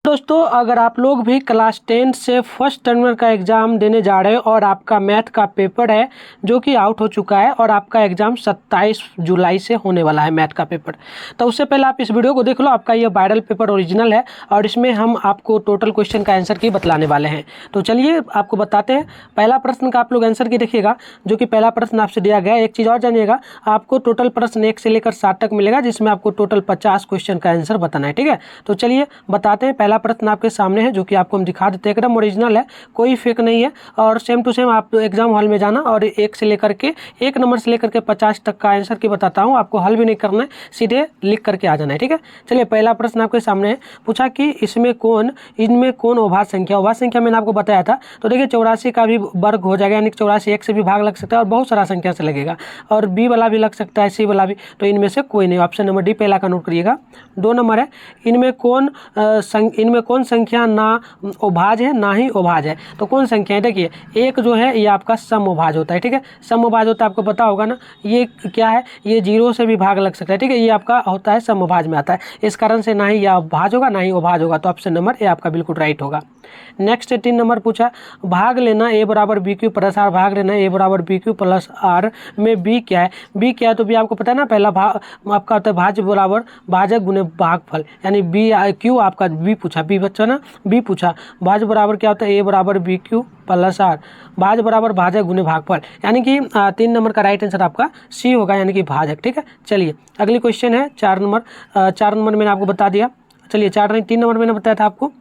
दोस्तों, अगर आप लोग भी क्लास 10 से फर्स्ट टर्मिनल का एग्ज़ाम देने जा रहे हो और आपका मैथ का पेपर है जो कि आउट हो चुका है और आपका एग्ज़ाम 27 जुलाई से होने वाला है मैथ का पेपर, तो उससे पहले आप इस वीडियो को देख लो। आपका ये वायरल पेपर ओरिजिनल है और इसमें हम आपको टोटल क्वेश्चन का आंसर की बतलाने वाले हैं। तो चलिए आपको बताते हैं। पहला प्रश्न का आप लोग आंसर की देखिएगा, जो कि पहला प्रश्न आपसे दिया गया है। एक चीज़ और जानिएगा, आपको टोटल प्रश्न 1 से लेकर 7 तक मिलेगा, जिसमें आपको टोटल 50 क्वेश्चन का आंसर बताना है। ठीक है, तो चलिए बताते हैं। पहला प्रश्न आपके सामने है, जो कि आपको हम दिखा देते हैं। एकदम ओरिजिनल है, कोई फेक नहीं है और सेम टू सेम आप एग्जाम हॉल में जाना और 1 से लेकर के 1 नंबर से लेकर के 50 तक का आंसर की बताता हूँ। आपको हल भी नहीं करना है, सीधे लिख करके आ जाना है। ठीक है, चलिए पहला प्रश्न आपके सामने है। पूछा कि इनमें कौन अभाज्य संख्या मैंने आपको बताया था। तो देखिए 84 का भी वर्ग हो जाएगा, यानी 84 1 से भी भाग लग सकता है और बहुत सारा संख्या से लगेगा, और बी वाला भी लग सकता है, सी वाला भी। तो इनमें से कोई नहीं। ऑप्शन नंबर डी पहला का नोट करिएगा। 2 नंबर है, इनमें कौन संख्या ना अभाज्य है ना ही अभाज्य है। तो कौन संख्या है, देखिए एक जो है ये आपका समअभाज्य होता है। ठीक है, समअभाज्य होता है, आपको पता होगा ना। ये क्या है, ये 0 से भी भाग लग सकता है। ठीक है, ये आपका होता है समअभाज्य में आता है, इस कारण से ना ही यह अभाज्य होगा ना ही अभाज्य होगा। तो ऑप्शन नंबर ए आपका बिल्कुल राइट होगा। नेक्स्ट 3 नंबर पूछा, भाग लेना a बराबर बी क्यू प्लस आर, भाग लेना a बराबर बी क्यू प्लस आर में b क्या है। b क्या है, तो b आपको पता है ना, पहला भाग आपका होता है भाज्य बराबर भाजक गुने भागफल, यानी b क्यू आपका b पूछा, b बच्चा ना b पूछा। भाज्य बराबर क्या होता है, a बराबर बी क्यू प्लस आर, भाज्य बराबर भाजक गुने भागफल, यानी कि 3 नंबर का राइट आंसर आपका सी होगा, यानी कि भाजक। ठीक है, चलिए अगली क्वेश्चन है 4 नंबर। 4 नंबर मैंने आपको बता दिया। चलिए 4 नहीं 3 नंबर मैंने बताया था आपको।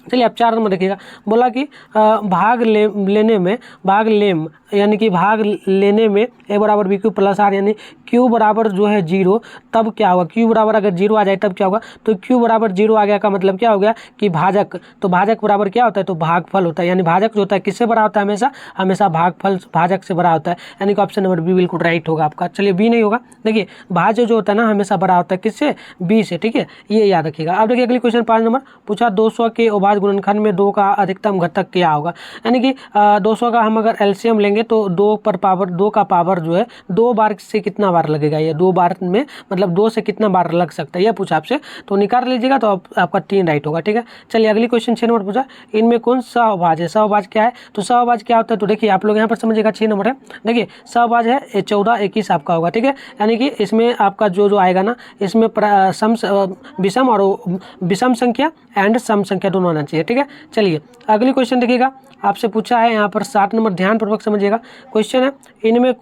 चलिए आप 4 नंबर देखिएगा। बोला कि भाग लेने में ए बराबर बी क्यू प्लस आर, यानी क्यू बराबर जो है 0, तब क्या होगा। क्यू बराबर अगर 0 आ जाए तब क्या होगा, तो क्यू बराबर 0 आ गया का मतलब क्या हो गया कि भाजक, तो भाजक बराबर क्या होता है, तो भागफल होता है। यानी भाजक जो होता है किससे बड़ा होता है, हमेशा भागफल भाजक से बड़ा होता है, यानी कि ऑप्शन नंबर बी बिल्कुल राइट होगा आपका। चलिए बी नहीं होगा। देखिए भाज्य जो होता है ना हमेशा बड़ा होता है किससे, बी से। ठीक है, ये याद रखिएगा। अब देखिए अगली क्वेश्चन 5 नंबर पूछा, 200 के अभाज्य गुणनखंड में 2 का अधिकतम घटक क्या होगा। यानी कि 200 का हम अगर एलसीएम लेंगे तो 2 का पावर जो है 2 बार से कितना बार लगेगा, ये 2 बार में मतलब 2 से कितना बार लग सकता है, यह पूछा आपसे। तो निकाल लीजिएगा, तो आपका 3 राइट होगा। ठीक है, चलिए अगली क्वेश्चन 6 नंबर पूछा, इनमें कौन सहअभाज्य है। सहअभाज्य क्या है, तो सहअभाज्य क्या होता है, तो देखिए आप लोग यहाँ पर समझिएगा। 6 नंबर है, देखिए सहअभाज्य है 14 21 आपका होगा। ठीक है, यानी कि इसमें आपका जो आएगा ना, इसमें विषम और विषम संख्या एंड सम संख्या दोनों आना चाहिए। ठीक है, चलिए अगली क्वेश्चन देखिएगा। आपसे पूछा है यहाँ पर 7 नंबर, ध्यानपूर्वक समझिएगा। क्वेश्चन है, इनमें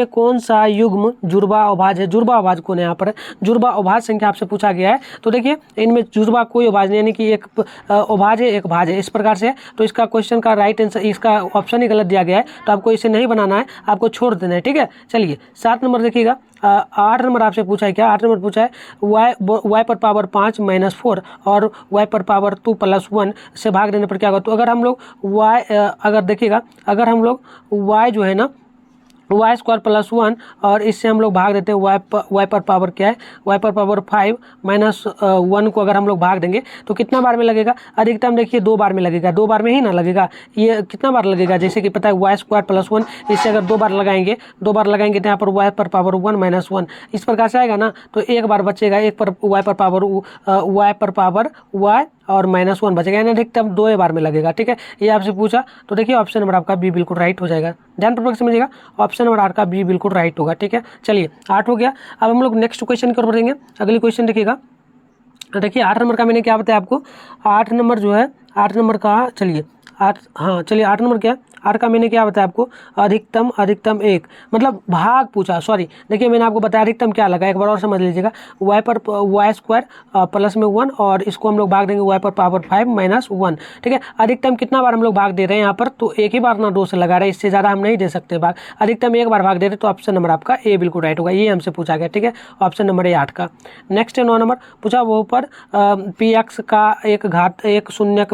कौन सा युग्म जुड़वा अभाज्य है। जुड़वा अभाज्य कौन है, यहाँ पर जुड़वा अभाज्य संख्या आपसे पूछा गया है। तो देखिए इनमें जुड़वा कोई अभाज्य नहीं, यानी कि एक अभाज्य एक भाज्य, इस प्रकार से। तो इसका क्वेश्चन का राइट आंसर, इसका ऑप्शन ही गलत दिया गया है, तो आपको इसे नहीं बनाना है, आपको छोड़ देना है। ठीक है, चलिए 7 नंबर देखिएगा। 8 नंबर आपसे पूछा है, क्या 8 नंबर पूछा है, y पर पावर 5 माइनस 4 और y पर पावर 2 प्लस 1 से भाग देने पर क्या होगा। तो अगर हम लोग अगर देखिएगा, अगर हम लोग y जो है ना वाई स्क्वायर प्लस 1 और इससे हम लोग भाग देते हैं वाई पर पावर क्या है, वाई पर पावर 5 माइनस 1 को अगर हम लोग भाग देंगे तो कितना बार में लगेगा, अधिकतम देखिए 2 बार में लगेगा। 2 बार में ही ना लगेगा, ये कितना बार लगेगा, जैसे कि पता है वाई स्क्वायर प्लस 1, इससे अगर 2 बार लगाएंगे तो यहाँ पर वाई पर पावर 1 माइनस 1 इस प्रकार से आएगा ना, तो 1 बार बचेगा, 1 पर वाई पर पावर वाई और माइनस 1 बचेगा, यानी अधिकतम 2 बार में लगेगा। ठीक है, ये आपसे पूछा, तो देखिए ऑप्शन नंबर आपका बी बिल्कुल राइट हो जाएगा। ध्यानपूर्वक समझिएगा, ऑप्शन नंबर 8 का बी बिल्कुल राइट होगा। ठीक है, चलिए 8 हो गया। अब हम लोग नेक्स्ट क्वेश्चन की ओर बढ़ेंगे। अगली क्वेश्चन देखिएगा। देखिए 8 नंबर का मैंने क्या बताया आपको, 8 नंबर जो है 8 नंबर का, चलिए 8 नंबर क्या है, 8 का मैंने क्या बताया आपको, अधिकतम 1 मतलब भाग पूछा, सॉरी। देखिए मैंने आपको बताया अधिकतम क्या लगा, एक बार और समझ लीजिएगा। वाई स्क्वायर प्लस में 1 और इसको हम लोग भाग देंगे वाई पर पावर 5 माइनस 1। ठीक है, अधिकतम कितना बार हम लोग भाग दे रहे हैं यहाँ पर, तो एक ही बार ना 2 से लगा रहे हैं, इससे ज़्यादा हम नहीं दे सकते भाग, अधिकतम 1 बार भाग दे रहे, तो ऑप्शन नंबर आपका ए बिल्कुल राइट होगा। ये हमसे पूछा गया। ठीक है, ऑप्शन नंबर ए 8 का। नेक्स्ट है 9 नंबर पूछा, वो पर पी एक्स का एक घात 1 शून्य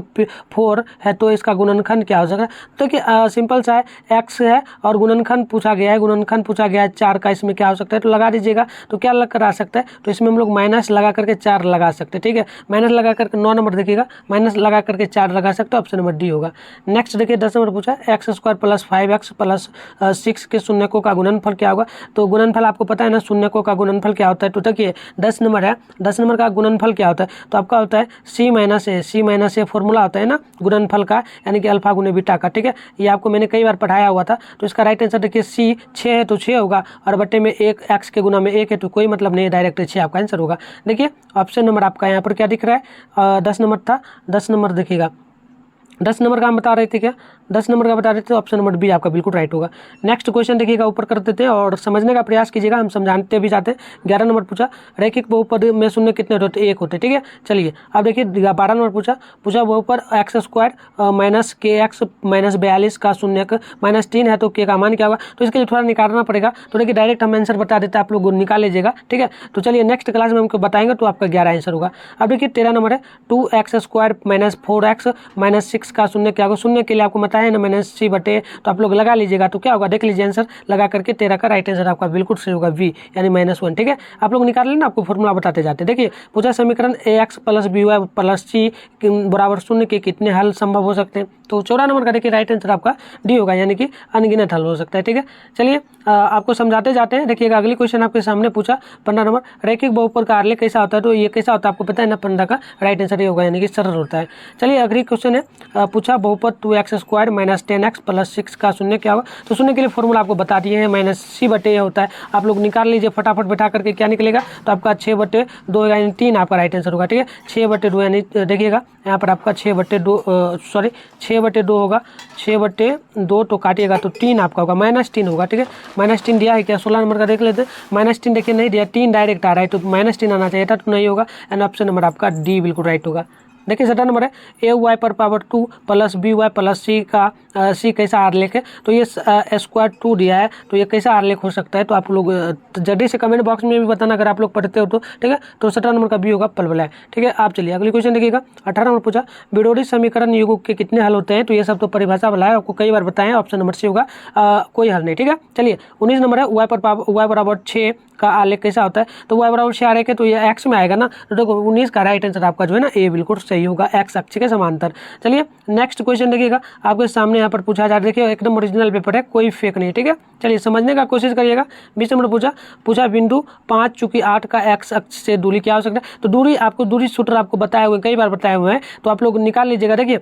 4 है, तो इसका गुणनखंड क्या हो सकता है। तो कि सिंपल सा है, एक्स है और गुणनखंड पूछा गया है, गुणनखंड पूछा गया है 4 का, इसमें क्या हो सकता है तो लगा दीजिएगा। तो क्या लग कर आ सकता है तो इसमें हम लोग माइनस लगा करके 4 लगा सकते हैं, ठीक है। माइनस लगा करके 9 नंबर देखिएगा, माइनस लगा करके 4 लगा सकते हो, ऑप्शन नंबर डी होगा। नेक्स्ट देखिए 10 नंबर पूछा x square plus 5x plus 6 के शून्यकों का गुणनफल क्या होगा। तो गुणनफल आपको पता है ना, शून्यकों का गुणनफल क्या होता है। तो देखिए 10 नंबर है, 10 नंबर का गुणनफल क्या होता है तो आपका होता है c minus A, c minus a formula होता है ना गुणनफल का, यानी कि अल्फा गुने बीटा का, ठीक है। ये आपको मैंने कई बार पढ़ाया हुआ था। तो इसका राइट आंसर देखिए c 6 है तो 6 होगा, और बट्टे में 1 x के गुना में 1 है तो कोई मतलब नहीं, डायरेक्ट 6 आपका आंसर होगा। देखिए ऑप्शन नंबर आपका यहाँ पर क्या दिख रहा है, 10 नंबर था, 10 नंबर देखिएगा, 10 नंबर का हम बता रहे थे क्या, 10 नंबर का बता रहे थे, ऑप्शन नंबर बी आपका बिल्कुल राइट होगा। नेक्स्ट क्वेश्चन देखिएगा, ऊपर कर देते हैं और समझने का प्रयास कीजिएगा, हम समझाते भी जाते हैं। 11 नंबर पूछा रैखिक बहुपद में शून्य कितने होते हैं, 1 होते, ठीक है। चलिए अब देखिए 12 नंबर पूछा बहुपद एक्स स्क्वायर माइनस के एक्स माइनस 42 का शून्य माइनस 3 है तो के का मान क्या होगा। तो इसके लिए थोड़ा निकालना पड़ेगा, तो देखिए डायरेक्ट हम आंसर बता देते हैं, आप लोग निकाल लीजिएगा, ठीक है। तो चलिए नेक्स्ट क्लास में हमको बताएंगे तो आपका 11 आंसर होगा। अब देखिए 13 नंबर है 2x square minus 4x minus 6 का शून्य क्या होगा। शून्य के लिए आपको बताया है ना माइनस c बटे, तो आप लोग लगा लीजिएगा तो क्या होगा देख लीजिए आंसर लगा करके 13 का राइट आंसर आपका बिल्कुल सही होगा v यानी -1, ठीक है। आप लोग निकाल लेना, आपको फॉर्मूला बताते जाते। देखिए पूछा समीकरण ax plus by plus c बराबर 0 के कितने हल संभव हो सकते हैं। तो 14 नंबर का देखिए राइट आंसर आपका डी होगा, यानी कि अनगिनत हल हो सकता है, ठीक है। चलिए आपको समझाते जाते हैं। देखिएगा अगली क्वेश्चन आपके सामने पूछा 15 नंबर रैखिक बहुपद का आलेख कैसा होता है। तो ये कैसा होता है आपको पता है ना, 15 का राइट आंसर ये होगा, यानी कि सरल होता है। चलिए अगली क्वेश्चन है पूछा बहुपद 2x square minus 10x plus 6 का शून्य क्या होगा। तो शून्य के लिए फॉर्मूला आपको बता दिए हैं, माइनस c बटे ये होता है। आप लोग निकाल लीजिए फटाफट बैठा करके, क्या निकलेगा तो आपका 6/2 यानी 3 आपका राइट आंसर होगा, ठीक है। 6/2 यानी देखिएगा यहाँ पर आपका 6/2 सॉरी 6/2 होगा, 6/2 तो काटिएगा तो 3 आपका होगा, -3 होगा, ठीक है। -3 दिया है क्या, 16 नंबर का देख लेते हैं। -3 देखिए नहीं दिया, 3 डायरेक्ट आ रहा है तो -3 आना चाहिए था, तो नहीं होगा, एंड ऑप्शन नंबर आपका डी बिल्कुल राइट होगा। देखिए 17 नंबर है ए वाई पर power 2 plus B Y plus C का सी कैसा आरलेख है। तो ये स्क्वायर 2 दिया है, तो ये कैसा आरलेख हो सकता है। तो आप लोग जल्दी से कमेंट बॉक्स में भी बताना अगर आप लोग पढ़ते हो तो, ठीक है। तो 17 नंबर का बी होगा परवलय, ठीक है। आप चलिए अगली क्वेश्चन देखिएगा 18 नंबर पूछा विरोधी समीकरण युगों के कितने हल होते हैं। तो ये सब तो परिभाषा वाला है, आपको कई बार बताएं, ऑप्शन नंबर सी होगा कोई हल नहीं, ठीक है। चलिए 19 नंबर है वाई बराबर 6 का आलेख कैसा होता है। तो वाई बराबर 6 आलेख है तो ये एक्स में आएगा ना, तो देखो 19 का राइट आंसर आपका जो है ना ए बिल्कुल सही होगा, एक्स अक्ष के समांतर। चलिए नेक्स्ट क्वेश्चन देखिएगा आपके सामने यहाँ पर पूछा जा रहा है, देखिए एकदम ओरिजिनल पेपर है, कोई फेक नहीं, ठीक है। चलिए समझने का कोशिश करिएगा। 20 नंबर पूछा बिंदु 5 चूंकि 8 का एक्स अक्ष से दूरी क्या हो सकता है। तो दूरी आपको दूरी सूत्र आपको बताए हुए कई बार बताए हुए हैं, तो आप लोग निकाल लीजिएगा। देखिए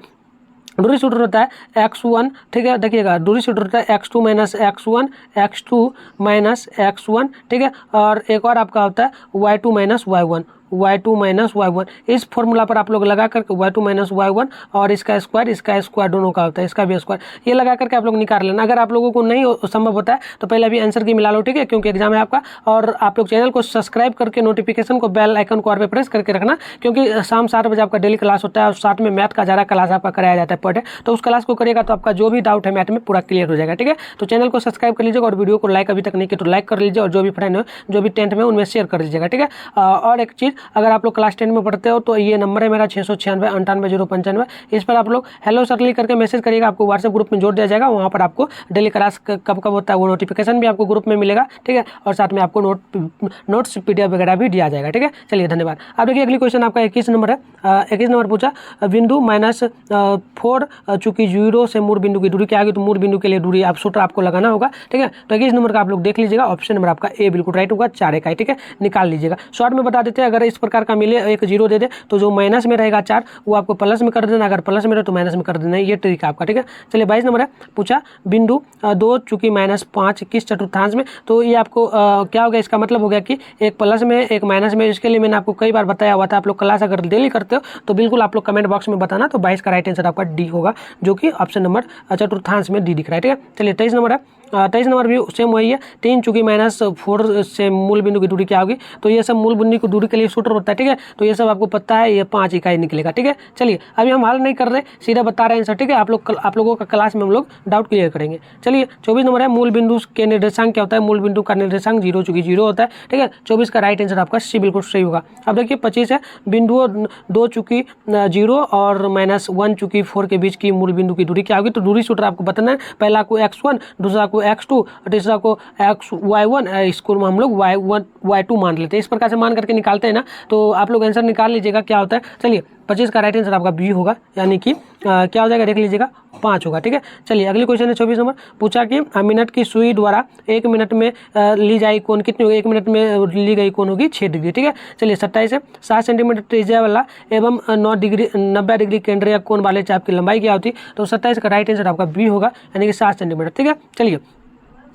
दूरी सूत्र होता है x1, ठीक है। देखिएगा दूरी सूत्र होता है x2 minus x1, x2 minus x1, ठीक है। और एक और आपका होता है y2 minus y1, y2 minus y1। इस फॉर्मूला पर आप लोग लगा करके y2 माइनस y1 और इसका स्क्वायर दोनों का होता है, इसका भी स्क्वायर, ये लगा करके आप लोग निकाल लेना। अगर आप लोगों को नहीं संभव होता है तो पहले भी आंसर की मिला लो, ठीक है, क्योंकि एग्जाम है आपका। और आप लोग चैनल को सब्सक्राइब करके नोटिफिकेशन को बेल आइकन को और पे प्रेस करके रखना, क्योंकि शाम 7 बजे आपका डेली क्लास होता है और साथ में मैथ का ज़्यादा क्लास आपका कराया जाता है पर डे। तो उस क्लास को करिएगा तो आपका जो भी डाउट है मैथ में पूरा क्लियर हो जाएगा, ठीक है। तो चैनल को सब्सक्राइब कर लीजिएगा और वीडियो को लाइक अभी तक नहीं किया तो लाइक कर लीजिए, और जो भी फ्रेंड है जो भी 10th में उनमें शेयर कर लीजिएगा, ठीक है। और एक चीज़, अगर आप लोग क्लास 10 में पढ़ते हो तो ये नंबर है मेरा 696 इस पर आप लोग हेलो सरली करके मैसेज करिएगा, आपको व्हाट्सएप ग्रुप में जोड़ दिया जाएगा। वहाँ पर आपको डेली क्लास कब कब होता है वो नोटिफिकेशन भी आपको ग्रुप में मिलेगा, ठीक है। और साथ में आपको नोट्स PDF वगैरह भी दिया जाएगा, ठीक है। चलिए धन्यवाद। अब देखिए अगली क्वेश्चन आपका 21 नंबर है। 21 नंबर पूछा बिंदु -4 चूंकि 0 से मूल बिंदु की दूरी क्या आएगी। तो मूल बिंदु के लिए दूरी आप सूत्र आपको लगाना होगा, ठीक है। तो 21 नंबर का आप लोग देख लीजिएगा, ऑप्शन नंबर आपका ए बिल्कुल राइट होगा, 4 इकाई, ठीक है। निकाल लीजिएगा। शॉर्ट में बता देते हैं, अगर इस प्रकार का मिले एक 0 दे दे तो जो माइनस में रहेगा 4 वो आपको प्लस में कर देना, अगर प्लस में रहे तो माइनस में कर देना, ये ट्रिक आपका, ठीक है। चलिए 22 नंबर है पूछा बिंदु 2 चूंकि -5 किस चतुर्थांश में। तो ये आपको क्या हो गया, इसका मतलब हो गया कि एक प्लस में एक माइनस में। इसके लिए मैंने आपको कई बार बताया हुआ था, आप लोग क्लास अगर डेली करते हो तो बिल्कुल आप लोग कमेंट बॉक्स में बताना। तो 22 का राइट आंसर आपका डी होगा, जो कि ऑप्शन नंबर चतुर्थांश में डी दिख रहा है, ठीक है। चलिए 23 नंबर है 23 नंबर भी सेम वही है, 3 चूंकि -4 से मूल बिंदु की दूरी क्या होगी, तो ये सब मूल बिंदु की दूरी के लिए सूत्र होता है, ठीक है। तो ये सब आपको पता है, ये 5 इकाई निकलेगा, ठीक है। चलिए अभी हम हल नहीं कर रहे, सीधा बता रहे हैं आंसर, ठीक है। आप लोगों का क्लास में हम लोग डाउट क्लियर करेंगे। चलिए 24 नंबर है, मूल बिंदु के निर्देशांक क्या होता है, मूल बिंदु का निर्देशांक 0 चूंकि 0 होता है, ठीक है। 24 का राइट आंसर आपका सी बिल्कुल सही होगा। अब देखिए 25 है, बिंदुओं 2 चूंकि 0 और -1 चूंकि 4 के बीच की मूल बिंदु की दूरी क्या होगी, तो दूरी सूत्र आपको बताना है। पहला को x1, दूसरा को x2 और तीसरा को y1, इसको हम लोग y1 y2 मान लेते हैं। इस प्रकार से मान करके निकालते हैं ना, तो आप लोग आंसर निकाल लीजिएगा क्या होता है। चलिए 25 का राइट आंसर आपका बी होगा, यानी कि क्या हो जाएगा देख लीजिएगा, 5 होगा, ठीक है। चलिए अगली क्वेश्चन है 24 नंबर, पूछा कि मिनट की सुई द्वारा 1 मिनट में ली जाए कोण कितनी होगी, 1 मिनट में ली गई कोण होगी 6 डिग्री, ठीक है। चलिए 27 है, 7 सेंटीमीटर त्रिज्या वाला एवं 90 डिग्री केंद्रीय कोण वाले चाप की लंबाई क्या होती, तो 27 का राइट आंसर आपका बी होगा, यानी कि 7 सेंटीमीटर, ठीक है। चलिए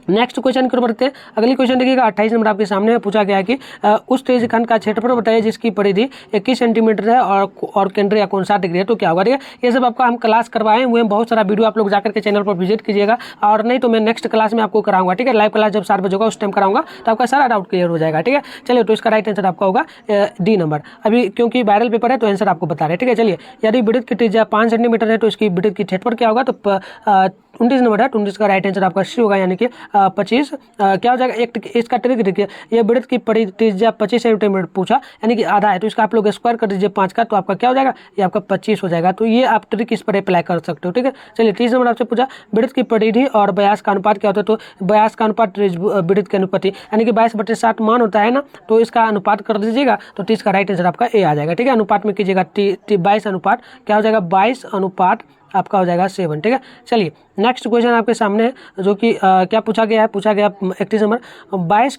नेक्स्ट क्वेश्चन की ओर बढ़ते हैं। अगली क्वेश्चन देखिएगा 28 नंबर आपके सामने है, पूछा गया है कि उस त्रिज्यखंड का क्षेत्रफल बताइए जिसकी परिधि 21 सेंटीमीटर है और केंद्र या कोण 60 डिग्री है, तो क्या होगा, ठीक है। ये सब आपका हम क्लास करवाए हुए हैं, बहुत सारा वीडियो आप लोग जाकर के चैनल पर विजिट कीजिएगा, और नहीं तो मैं नेक्स्ट क्लास में आपको कराऊंगा, ठीक है। लाइव क्लास जब 7 बजे होगा उस टाइम कराऊंगा, तो आपका सारा डाउट क्लियर हो जाएगा, ठीक है। चलिए तो इसका राइट आंसर आपका होगा डी नंबर। अभी क्योंकि वायरल पेपर है तो आंसर आपको बता रहे हैं, ठीक है। चलिए यदि वृत्त की त्रिज्या 5 सेंटीमीटर है तो इसकी वृत्त की क्षेत्रफल क्या होगा, तो 29 नंबर है, 29 का राइट आंसर आपका सी होगा, यानी कि 25 क्या हो जाएगा। एक इसका ट्रिक देखिए, ये वृत्त की त्रिज्या 25 सेंटीमीटर पूछा, यानी कि आधा है, तो इसका आप लोग स्क्वायर कर दीजिए 5 का, तो आपका क्या हो जाएगा, ये आपका 25 हो जाएगा। तो ये आप ट्रिक इस पर अप्लाई कर सकते हो, ठीक है। चलिए 30 नंबर आपसे पूछा वृत्त की परिधि और व्यास का अनुपात क्या होता है, तो व्यास का अनुपात वृत्त के अनुपाति, यानी कि 22/60 मान होता है ना, तो इसका अनुपात कर दीजिएगा, तो 30 का राइट आंसर आपका ए आ जाएगा, ठीक है। अनुपात में कीजिएगा 22 अनुपात क्या हो जाएगा, 22 अनुपात आपका हो जाएगा 7, ठीक है। चलिए नेक्स्ट क्वेश्चन आपके सामने है, जो कि क्या पूछा गया है, पूछा गया 31 नंबर, 22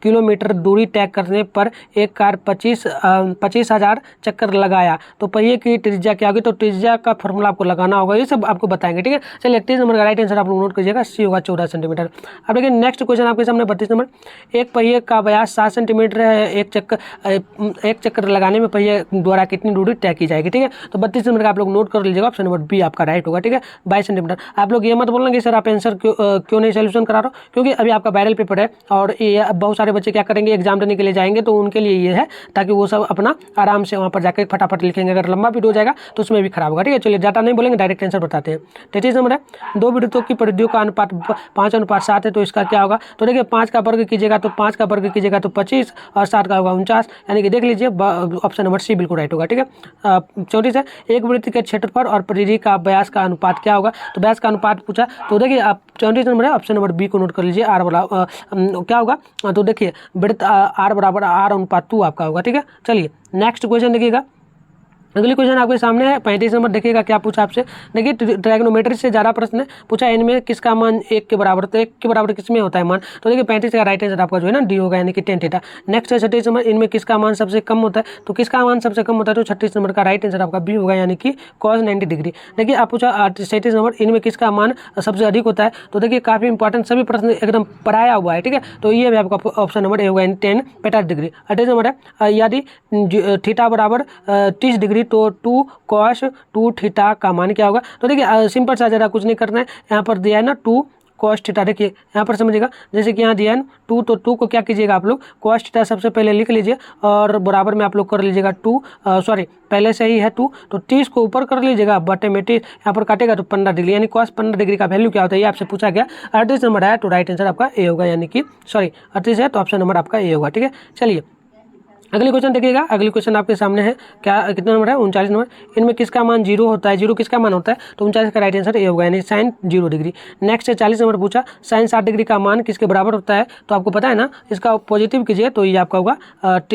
किलोमीटर दूरी तय करने पर एक कार 25,000 चक्कर लगाया, तो पहिए की त्रिज्या क्या होगी, तो त्रिज्या का फॉर्मूला आपको लगाना होगा, ये सब आपको बताएंगे, ठीक है। चलिए 31 नंबर का राइट आंसर आप लोग नोट कीजिएगा, सी होगा 14 सेंटीमीटर। अब देखिए नेक्स्ट क्वेश्चन आपके सामने 32 नंबर, एक पहिए का व्यास 7 सेंटीमीटर है, एक चक्कर लगाने में पहिए द्वारा कितनी दूरी तय की जाएगी, ठीक है। तो 32 नंबर का आप लोग नोट कर लीजिएगा, ऑप्शन नंबर बी आपका राइट होगा, ठीक है, 22 सेंटीमीटर। आप लोग ये मत बोलना कि सर आप आंसर क्यों नहीं सोल्यूशन करा रहे हो, क्योंकि अभी आपका वायरल पेपर है, और ये बहुत सारे बच्चे क्या करेंगे, एग्जाम देने के लिए जाएंगे, तो उनके लिए ये है ताकि वो सब अपना आराम से वहाँ पर जाकर फटाफट लिखेंगे। अगर लंबा वीडियो हो जाएगा तो उसमें भी खराब होगा, ठीक है। चलिए डाटा नहीं बोलेंगे, डायरेक्ट आंसर बताते हैं। 33 नंबर है, 2 वृत्तों की परिधियों का अनुपात 5:7 है, तो इसका क्या होगा, तो देखिए 5 का वर्ग कीजिएगा तो 5 का वर्ग कीजिएगा तो 25 और 7 का होगा 49, यानी कि देख लीजिए ऑप्शन नंबर सी बिल्कुल राइट होगा, ठीक है। 34 है, एक वृत्त के क्षेत्रफल और परिधि का व्यास का अनुपात क्या होगा, तो व्यास का अनुपात पूछा, तो देखिए आप 34 नंबर है, ऑप्शन नंबर बी को नोट कर लीजिए, आर वाला क्या होगा, तो देखिए वृत्त आर बराबर आर अनुपात 2 आपका होगा, ठीक है। चलिए नेक्स्ट क्वेश्चन देखिएगा, अगली क्वेश्चन आपके सामने है 35 नंबर, देखिएगा क्या पूछा आपसे। देखिए ट्रायगोनोमेट्री से ज़्यादा प्रश्न है, पूछा इनमें किसका मान 1 के बराबर, तो 1 के बराबर किसमें होता है मान, तो देखिए 35 का राइट आंसर आपका जो है ना डी होगा, यानी कि 10 थीटा। नेक्स्ट है 36 नंबर, इनमें किसका मान सबसे कम होता है, तो किसका मान सबसे कम होता है, तो 36 नंबर का राइट आंसर आपका बी होगा, यानी कि cos 90 डिग्री। देखिए आप पूछा 37 नंबर, इनमें किसका मान सबसे अधिक होता है, तो देखिए काफ़ी इंपॉर्टेंट सभी प्रश्न एकदम पढ़ाया हुआ है, ठीक है। तो ये भी आपका ऑप्शन नंबर ए होगा, यानी 10 65 डिग्री। 38 नंबर है, यदि थीटा बराबर 30 डिग्री तो 2 cos 2 थीटा का मान क्या होगा, तो देखिए सिंपल सा, ज़रा कुछ नहीं करना है, यहाँ पर दिया है ना 2 cos थीटा, देखिए यहाँ पर समझिएगा, जैसे कि यहाँ दिया है ना 2, तो 2 को क्या कीजिएगा आप लोग, cos थीटा सबसे पहले लिख लीजिए, और बराबर में आप लोग कर लीजिएगा 2 पहले से ही है 2, तो 30 को ऊपर कर लीजिएगा, बटे में 30 यहाँ पर काटेगा तो 15 डिग्री, यानी cos 15 डिग्री का वैल्यू क्या होता है, ये आपसे पूछा गया। 38 नंबर है, तो राइट आंसर आपका ए होगा, यानी कि 38 है तो ऑप्शन नंबर आपका ए होगा, ठीक है। चलिए अगली क्वेश्चन देखिएगा, अगली क्वेश्चन आपके सामने है, क्या कितना नंबर है, 39 नंबर, इनमें किसका मान 0 होता है, 0 किसका मान होता है, तो 39 का राइट आंसर ए होगा, यानी sin 0 डिग्री। नेक्स्ट है 40 नंबर पूछा, sin 60 डिग्री का मान किसके बराबर होता है, तो आपको पता है ना, इसका पॉजिटिव कीजिए तो ये आपका होगा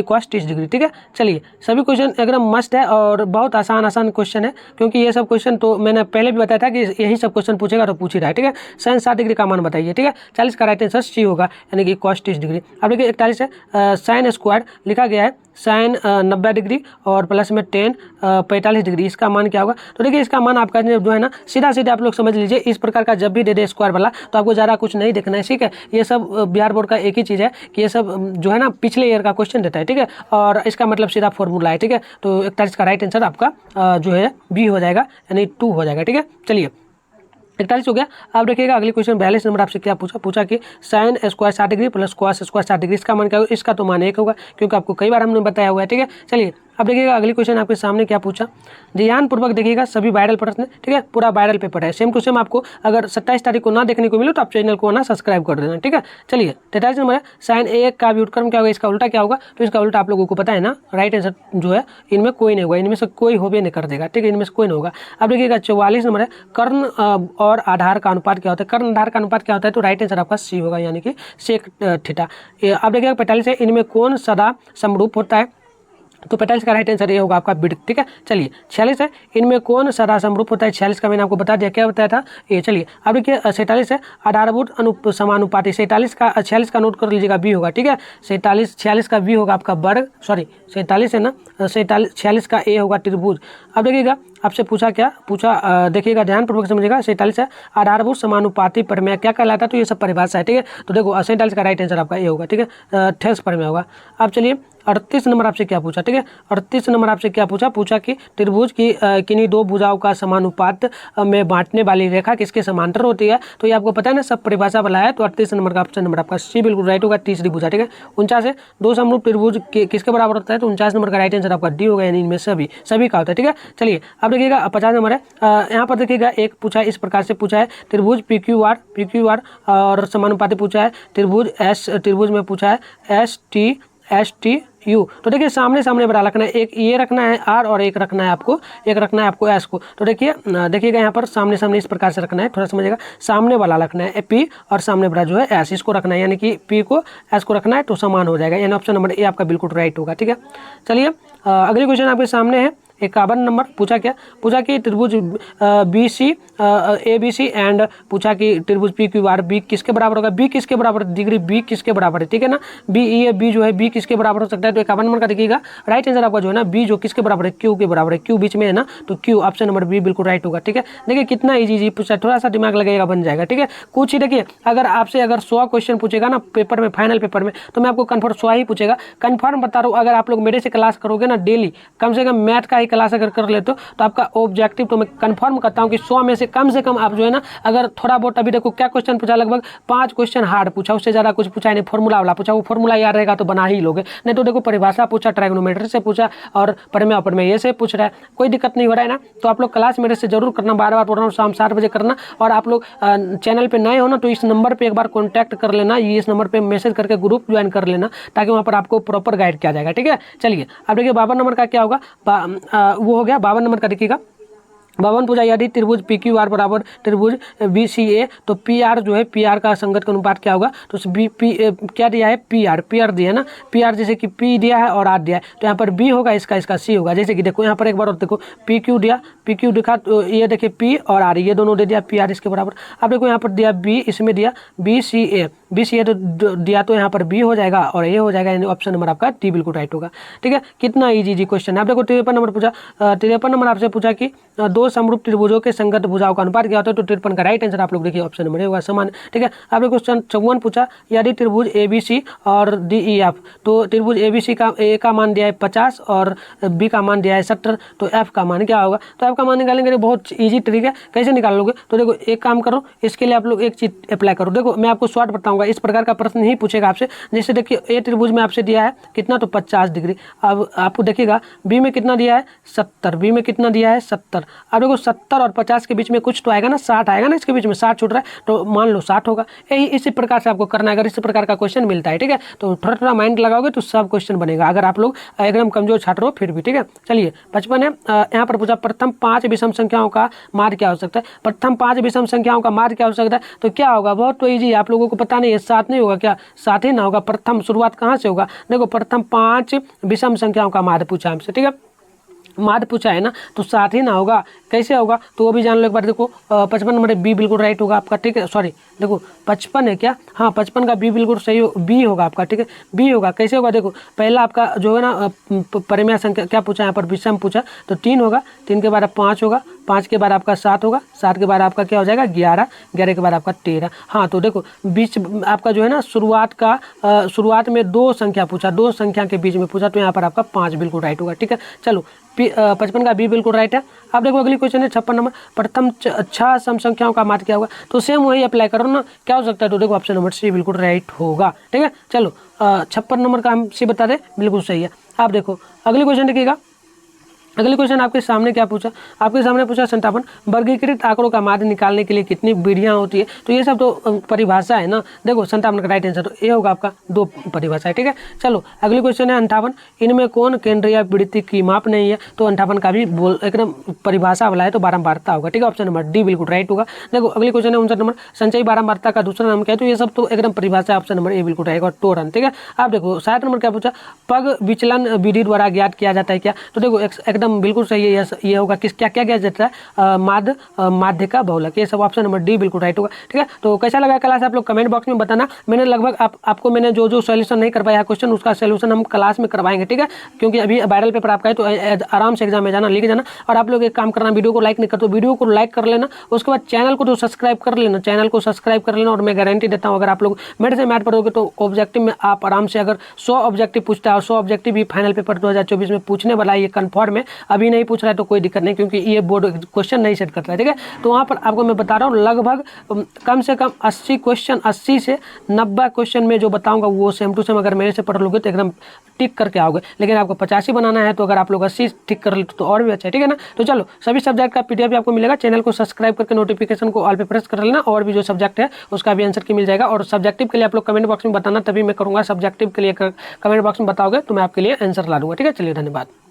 cos 30 डिग्री, ठीक है। चलिए सभी क्वेश्चन एकदम मस्त है और बहुत आसान क्वेश्चन है, क्योंकि ये सब क्वेश्चन तो मैंने पहले भी बताया था कि यही सब क्वेश्चन पूछेगा तो पूछ ही रहा है, ठीक है। sin 60 डिग्री का मान बताइए, ठीक है। 40 का राइट आंसर सी होगा, यानी कि cos 30 डिग्री। अब देखिए 41 है, sin स्क्वायर लिखा गया है, sin 90 डिग्री और प्लस में 10 45 डिग्री, इसका मान क्या होगा, तो देखिए इसका मान आपका जो है ना, सीधा आप लोग समझ लीजिए, इस प्रकार का जब भी दे दे स्क्वायर वाला तो आपको ज़्यादा कुछ नहीं देखना है, ठीक है। ये सब बिहार बोर्ड का एक ही चीज़ है कि ये सब जो है ना पिछले ईयर का क्वेश्चन देता है, ठीक है, और इसका मतलब सीधा फॉर्मूला है, ठीक है। तो 41 का राइट आंसर आपका जो है बी हो जाएगा, यानी 2 हो जाएगा, ठीक है। चलिए 41 हो गया। अब देखिएगा अगली क्वेश्चन 42 नंबर आपसे क्या पूछा कि sine square 60 degree plus cos square 60 degree, इसका मान क्या होगा? इसका तो मान 1 होगा, क्योंकि आपको कई बार हमने बताया हुआ है। ठीक है, चलिए अब देखिएगा अगली क्वेश्चन आपके सामने क्या पूछा, ध्यानपूर्वक देखिएगा, सभी वायरल प्रश्न, ठीक है, पूरा वायरल पेपर है, सेम टू सेम। आपको अगर 27 तारीख को ना देखने को मिले तो आप चैनल को ना सब्सक्राइब कर देना। ठीक है, चलिए 43 नंबर है, साइन ए का व्युत्क्रम क्या होगा, इसका उल्टा क्या होगा? तो इसका उल्टा आप लोगों को पता है ना, राइट आंसर जो है इनमें कोई नहीं होगा, इनमें से कोई होबे नहीं कर देगा। ठीक है, इनमें से कोई नहीं होगा। अब देखिएगा 44 नंबर है, कर्ण और आधार का अनुपात क्या होता है? कर्ण आधार का अनुपात क्या होता है? तो राइट आंसर आपका सी होगा, यानी कि सेक थीटा। अब देखिएगा 45 है, इनमें कौन सदा समरूप होता है? तो 45 का राइट आंसर ये होगा आपका विड्थ। ठीक है, चलिए 46 है, इनमें कौन सदा समरूप होता है? 46 का मैंने आपको बता दिया, क्या बताया था ये। चलिए अब देखिए 47 है, आधारभूत समानुपाती। 46 का नोट कर लीजिएगा, बी होगा। ठीक है, 46 का बी होगा आपका वर्ग, सॉरी 47 है ना, 46 का ए होगा त्रिभुज। अब देखिएगा आपसे पूछा क्या पूछा, देखिएगा ध्यानपूर्वक समझिएगा। 47 है, आधारभूत समानुपाती प्रमेय क्या कहलाता है? तो ये सब परिभाषा है। ठीक है, तो देखो 47 का राइट आंसर आपका ए होगा। ठीक है, ठेस प्रमेय होगा। अब चलिए 38 नंबर आपसे क्या पूछा? ठीक है, 38 नंबर आपसे क्या पूछा कि त्रिभुज की किन्हीं दो भुजाओं का समानुपात में बांटने वाली रेखा किसके समांतर होती है? तो ये आपको पता है ना, सब परिभाषा वाला है। तो 38 नंबर का ऑप्शन नंबर आपका सी बिल्कुल राइट होगा, तीसरी भुजा। ठीक है, 49 है, दो समरूप त्रिभुज किसके बराबर होता है? तो 49 नंबर का राइट आंसर आपका डी होगा, यानी इनमें सभी का होता है। ठीक है, चलिए अब देखिएगा 50 नंबर है, यहाँ पर देखिएगा एक पूछा है, इस प्रकार से पूछा है, त्रिभुज PQR और समानुपाती पूछा है, त्रिभुज में पूछा है STU। तो देखिए सामने सामने बना रखना है, एक ये रखना है R और एक रखना है आपको S को। तो देखिएगा यहाँ पर सामने सामने इस प्रकार से रखना है, थोड़ा समझिएगा, सामने वाला रखना है P और सामने बड़ा जो है S, इसको रखना है, यानी कि P को S को रखना है तो समान हो जाएगा, यानी ऑप्शन नंबर ए आपका बिल्कुल राइट होगा। ठीक है, चलिए अगली क्वेश्चन आपके सामने है, 51 नंबर पूछा कि त्रिभुज BC ABC एंड पूछा कि त्रिभुज PQR बी किसके बराबर होगा? बी किसके बराबर, डिग्री बी किसके बराबर है? ठीक है ना, बी जो है बी किसके बराबर हो सकता है? तो 51 नंबर का देखिएगा राइट आंसर आपका जो है ना, बी जो किसके बराबर है? क्यू के बराबर है, क्यू बीच में है ना, तो क्यू ऑप्शन नंबर बी बिल्कुल राइट होगा। ठीक है, देखिए कितना इजी पूछा, थोड़ा सा दिमाग लगेगा बन जाएगा। ठीक है, कुछ ही देखिए, अगर आपसे 100 क्वेश्चन पूछेगा ना पेपर में, फाइनल पेपर में, तो मैं आपको कन्फर्म 100 ही पूछेगा, कन्फर्म बता रहा हूँ। अगर आप लोग मेरे से क्लास करोगे ना डेली, कम से कम मैथ का ही क्लास अगर कर लेते हो तो आपका ऑब्जेक्टिव तो मैं कंफर्म करता हूं कि 100 में से कम आप जो है ना, अगर थोड़ा बहुत, अभी देखो क्या क्वेश्चन पूछा, लगभग 5 क्वेश्चन हार्ड पूछा, उससे ज़्यादा कुछ पूछा नहीं, फॉर्मूला वाला पूछा, वो फॉर्मूला याद रहेगा तो बना ही लोगे। नहीं तो देखो परिभाषा पूछा, ट्रायगोनोमेट्री से पूछा और प्रमेय ये से पूछ रहा है, कोई दिक्कत नहीं हो रहा है ना। तो आप लोग क्लास मेरे से जरूर करना, बार बार बोल रहा हूँ, शाम 7 बजे करना। और आप लोग चैनल पर नए हो ना, तो इस नंबर पर एक बार कॉन्टैक्ट कर लेना, ये इस नंबर पर मैसेज करके ग्रुप ज्वाइन कर लेना, ताकि वहाँ पर आपको प्रॉपर गाइड किया जाएगा। ठीक है, चलिए अब देखिए 52 नंबर का क्या होगा, वो हो गया 52 नंबर का। देखिएगा 52 पूछा, यदि त्रिभुज PQR बराबर त्रिभुज BCA, तो PR जो है, PR का संगत का अनुपात क्या होगा? तो क्या दिया है? PR दिया है ना, PR जैसे कि P दिया है और R दिया है, तो यहाँ पर B होगा, इसका C होगा। जैसे कि देखो यहाँ पर एक बार और देखो, PQ दिखा, तो ये देखिए P और R ये दोनों दे दिया, PR इसके बराबर। अब देखो यहाँ पर दिया B, इसमें दिया BCA तो दिया, तो यहाँ पर B हो जाएगा और ये हो जाएगा, यानी ऑप्शन नंबर आपका डी बिल्कुल राइट होगा। ठीक है, कितना इजी क्वेश्चन है। आप देखो 53 नंबर पूछा, 53 नंबर आपसे पूछा कि दो समरूप त्रिभुजों के संगत भुजाओं का अनुपात क्या होता है? तो 53 का राइट आंसर आप लोग देखिए ऑप्शन नंबर ए होगा, समान। ठीक है, आप लोग क्वेश्चन 54 पूछा, यदि त्रिभुज ABC और DEF, तो त्रिभुज ABC का ए का मान दिया है 50 और B का मान दिया है 70, तो F का मान क्या होगा? तो F का मान निकालेंगे, बहुत ईजी तरीका है, कैसे निकाल लोगे? तो देखो एक काम करो, इसके लिए आप लोग एक चीज अप्लाई करो। देखो मैं आपको शॉर्ट बताऊंगा, इस प्रकार का प्रश्न ही पूछेगा आपसे। जैसे देखिए ए त्रिभुज में आपसे दिया है कितना, तो 50 डिग्री। अब आपको देखिएगा B में कितना दिया है? 70, B में कितना दिया है? 70। अब देखो 70 और 50 के बीच में कुछ तो आएगा ना, 60 आएगा ना, इसके बीच में 60 छूट रहा है, तो मान लो 60 होगा। यही इसी प्रकार से आपको करना है, अगर इसी प्रकार का क्वेश्चन मिलता है। ठीक है, तो थोड़ा थोड़ा माइंड लगाओगे तो सब क्वेश्चन बनेगा, अगर आप लोग एकदम कमजोर छात्र हो फिर भी। ठीक है, चलिए 55 है, यहाँ पर पूछा प्रथम 5 विषम संख्याओं का माध्य क्या हो सकता है? प्रथम 5 विषम संख्याओं का माध्य क्या हो सकता है? तो क्या होगा? बहुत तो ईजी, आप लोगों को पता नहीं है, 7 नहीं होगा क्या? 7 ही ना होगा। प्रथम शुरुआत कहाँ से होगा? देखो प्रथम 5 विषम संख्याओं का माध्य पूछा हमसे। ठीक है, माध्य पूछा है ना, तो 7 ही ना होगा, कैसे होगा? तो वो भी जान लो एक बार। देखो 55 नंबर बी बिल्कुल राइट होगा आपका। ठीक है, सॉरी देखो 55 है क्या? हाँ 55 का बी बिल्कुल सही हो, बी होगा आपका। ठीक है, बी होगा। कैसे होगा? देखो पहला आपका जो है ना परिमेय संख्या क्या पूछा, यहाँ पर विषम पूछा, तो 3 होगा, 3 के बाद 5 होगा, 5 के बाद आपका 7 होगा, 7 के बाद आपका क्या हो जाएगा? 11, 11 के बाद आपका 13। हाँ तो देखो बीच आपका जो है ना शुरुआत में 2 संख्या पूछा, 2 संख्या के बीच में पूछा, तो यहाँ पर आपका 5 बिल्कुल राइट होगा। ठीक है, चलो 55 का बी बिल्कुल राइट है। अब देखो अगली क्वेश्चन है 56 नंबर, प्रथम 6 सम संख्याओं का माध्य क्या होगा, तो सेम वही अप्लाई करो ना, क्या हो सकता है, तो देखो ऑप्शन नंबर सी बिल्कुल राइट होगा। ठीक है, चलो 56 नंबर का हम सी बता दें, बिल्कुल सही है। आप देखो अगली क्वेश्चन देखिएगा, अगली क्वेश्चन आपके सामने क्या पूछा, आपके सामने पूछा 57 वर्गीकृत आंकड़ों का माध्य निकालने के लिए कितनी विधियां होती है, तो ये सब तो परिभाषा है ना। देखो 57 का राइट आंसर तो ये होगा आपका 2 परिभाषा है। ठीक है, चलो अगली क्वेश्चन है 58, इनमें कौन केंद्रीय वृत्ति की माप नहीं है, तो 58 का भी एकदम परिभाषा वाला है, तो बारंबारता होगा। ठीक है, ऑप्शन नंबर डी बिल्कुल राइट होगा। देखो अगली क्वेश्चन है 59 नंबर, संचयी बारंबारता का दूसरा नाम क्या है, तो ये सब तो एकदम परिभाषा, ऑप्शन नंबर ए बिल्कुल रहेगा, टोरन। ठीक है, आप देखो 60 नंबर क्या पूछा, पग विचलन विधि द्वारा ज्ञात किया जाता है क्या, तो देखो एकदम बिल्कुल सही है, ये होगा किस क्या क्या किया जाता है, माध्य का बहुलक, ये सब ऑप्शन नंबर डी बिल्कुल राइट होगा। ठीक है, तो कैसा लगा क्लास आप लोग कमेंट बॉक्स में बताना। मैंने लगभग आपको मैंने जो सोल्यूशन नहीं कर पाया क्वेश्चन, उसका सोल्यूशन हम क्लास में करवाएंगे। ठीक है, क्योंकि अभी वायरल पेपर आपका है, तो आराम से एग्जाम में जाना, लिख जाना। और आप लोग एक काम करना, वीडियो को लाइक नहीं कर तो वीडियो को लाइक कर लेना, उसके बाद चैनल को तो सब्सक्राइब कर लेना, चैनल को सब्सक्राइब कर लेना। और मैं गारंटी देता हूँ अगर आप लोग मेरे से मैथ पढ़ोगे तो ऑब्जेक्टिव में आप आराम से, अगर 100 ऑब्जेक्टिव पूछता है और 100 ऑब्जेक्टिव भी फाइनल पेपर 2024 में पूछने वाला है, ये कन्फर्म है। अभी नहीं पूछ रहा है तो कोई दिक्कत नहीं, क्योंकि ये बोर्ड क्वेश्चन नहीं सेट करता है। ठीक है, तो वहाँ पर आपको मैं बता रहा हूँ लगभग कम से कम 80 क्वेश्चन, 80 से 90 क्वेश्चन में जो बताऊंगा वो सेम टू सेम अगर मेरे से पढ़ लोगे तो एकदम टिक करके आओगे। लेकिन आपको 85 बनाना है, तो अगर आप लोग 80 टिक कर लेते तो और भी अच्छा है। ठीक है ना, तो चलो सभी सब्जेक्ट का पीडीएफ भी आपको मिलेगा। चैनल को सब्सक्राइब करके नोटिफिकेशन को ऑल पे प्रेस कर लेना, और भी जो सब्जेक्ट है उसका भी आंसर की मिल जाएगा। और सब्जेक्टिव के लिए आप लोग कमेंट बॉक्स में बताना, तभी मैं करूँगा। सब्जेक्टिव के लिए कमेंट बॉक्स में बताओगे तो मैं आपके लिए आंसर ला दूंगा। ठीक है, चलिए धन्यवाद।